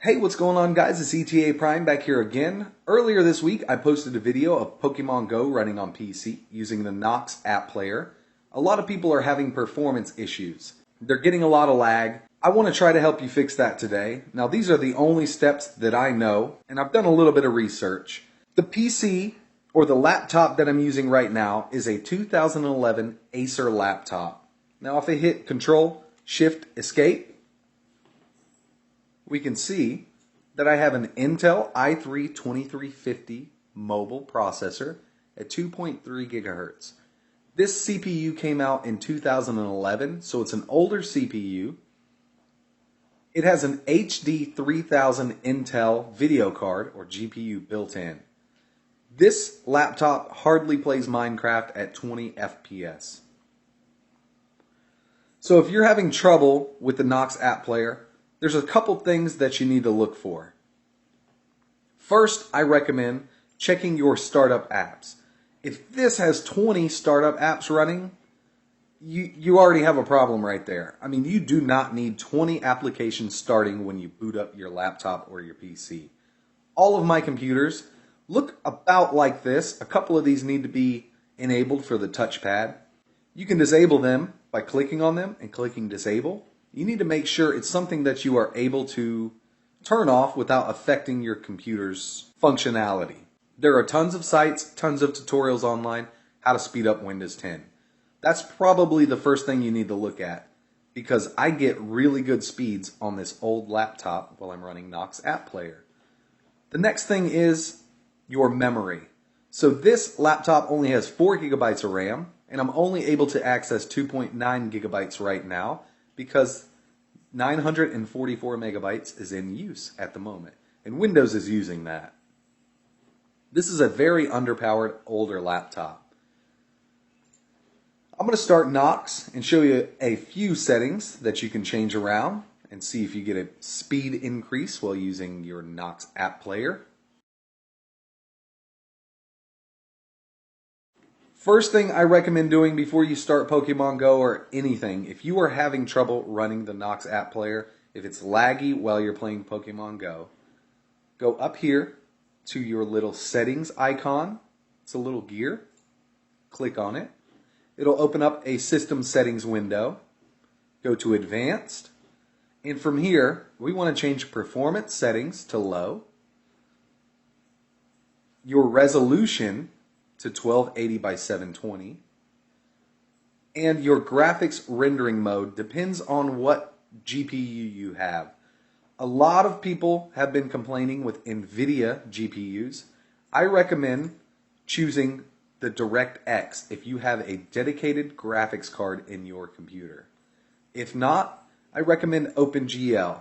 Hey, what's going on, guys? It's ETA Prime back here again. Earlier this week, I posted a video of Pokemon Go running on PC using the Nox app player. A lot of people are having performance issues. They're getting a lot of lag. I want to try to help you fix that today. Now, these are the only steps that I know, and I've done a little bit of research. The PC, or the laptop that I'm using right now, is a 2011 Acer laptop. Now, if I hit Control, Shift, Escape, we can see that I have an Intel i3-2350 mobile processor at 2.3 gigahertz. This CPU came out in 2011, so it's an older CPU. It has an HD 3000 Intel video card, or GPU, built in. This laptop hardly plays Minecraft at 20 FPS. So if you're having trouble with the Nox app player, there's a couple things that you need to look for. First, I recommend checking your startup apps. If this has 20 startup apps running, you already have a problem right there. I mean, you do not need 20 applications starting when you boot up your laptop or your PC. All of my computers look about like this. A couple of these need to be enabled for the touchpad. You can disable them by clicking on them and clicking disable. You need to make sure it's something that you are able to turn off without affecting your computer's functionality. There are tons of sites, tons of tutorials online how to speed up Windows 10. That's probably the first thing you need to look at, because I get really good speeds on this old laptop while I'm running Nox app player. The next thing is your memory. So this laptop only has 4 gigabytes of RAM, and I'm only able to access 2.9 gigabytes right now, because 944 megabytes is in use at the moment, and Windows is using that. This is a very underpowered older laptop. I'm going to start Nox and show you a few settings that you can change around and see if you get a speed increase while using your Nox app player. First thing I recommend doing before you start Pokemon Go or anything, if you are having trouble running the Nox app player, if it's laggy while you're playing Pokemon Go, go up here to your little settings icon. It's a little gear. Click on it. It'll open up a system settings window. Go to advanced. And from here, we want to change performance settings to low. Your resolution to 1280 by 720. And your graphics rendering mode depends on what GPU you have. A lot of people have been complaining with NVIDIA GPUs. I recommend choosing the DirectX if you have a dedicated graphics card in your computer. If not, I recommend OpenGL.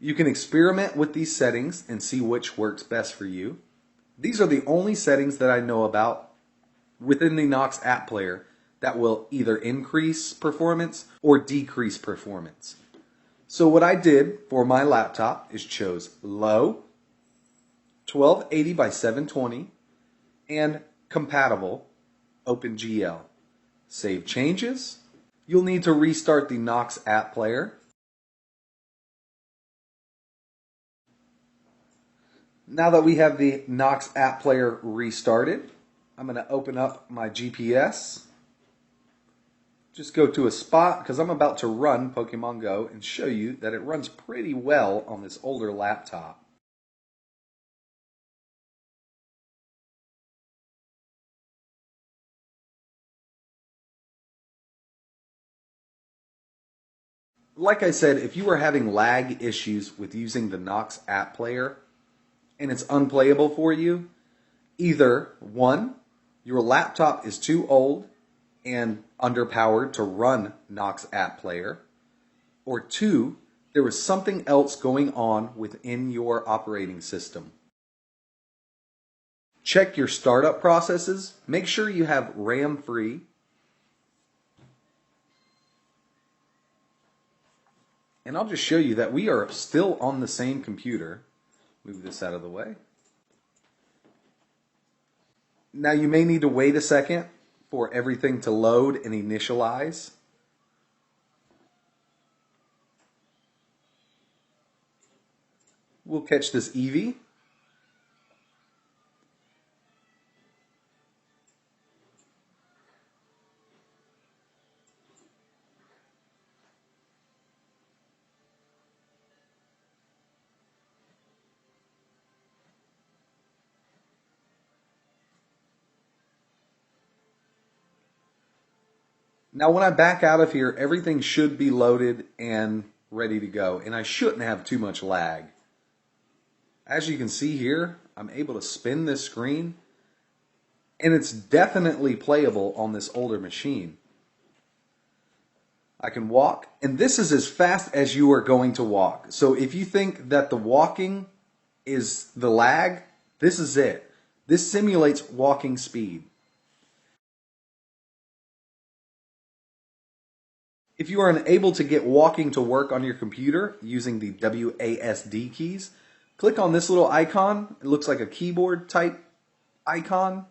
You can experiment with these settings and see which works best for you. These are the only settings that I know about within the Nox app player that will either increase performance or decrease performance. So what I did for my laptop is chose low, 1280 by 720, and compatible OpenGL. Save changes. You'll need to restart the Nox app player. Now that we have the Nox app player restarted, I'm going to open up my GPS. Just go to a spot, because I'm about to run Pokemon Go and show you that it runs pretty well on this older laptop. Like I said, if you are having lag issues with using the Nox app player and it's unplayable for you, either one, your laptop is too old and underpowered to run Nox app player, or two, there was something else going on within your operating system. Check your startup processes. Make sure you have RAM free. And I'll just show you that we are still on the same computer. Move this out of the way. Now you may need to wait a second for everything to load and initialize. we'll catch this Eevee. Now when I back out of here, everything should be loaded and ready to go, and I shouldn't have too much lag. As you can see here, I'm able to spin this screen, and it's definitely playable on this older machine. I can walk, and this is as fast as you are going to walk. So if you think that the walking is the lag, this is it. This simulates walking speed. If you are unable to get walking to work on your computer using the WASD keys, click on this little icon. It looks like a keyboard type icon.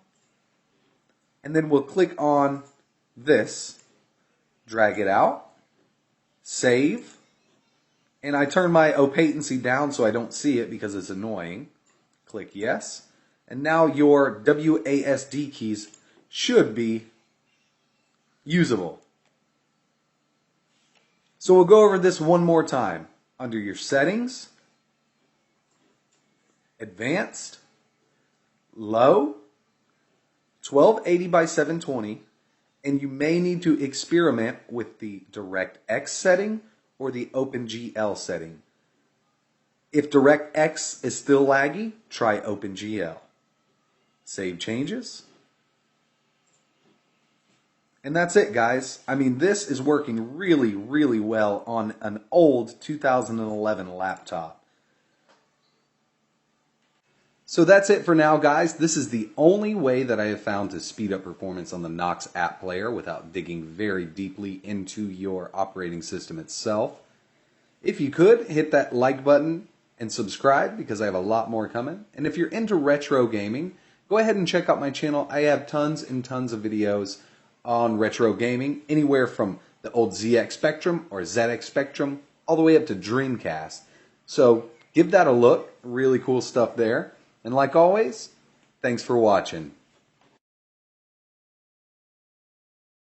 And then we'll click on this, drag it out, save, and I turn my opaquency down so I don't see it because it's annoying. Click yes, and now your WASD keys should be usable. So we'll go over this one more time. Under your settings, advanced, low, 1280 by 720, and you may need to experiment with the DirectX setting or the OpenGL setting. If DirectX is still laggy, try OpenGL. Save changes. And that's it, guys. I mean, this is working really, really well on an old 2011 laptop. So that's it for now, guys. This is the only way that I have found to speed up performance on the Knox App Player without digging very deeply into your operating system itself. If you could, hit that like button and subscribe because I have a lot more coming. And if you're into retro gaming, go ahead and check out my channel. I have tons and tons of videos on retro gaming, anywhere from the old ZX Spectrum or ZX Spectrum all the way up to Dreamcast. So give that a look. Really cool stuff there. And like always, thanks for watching.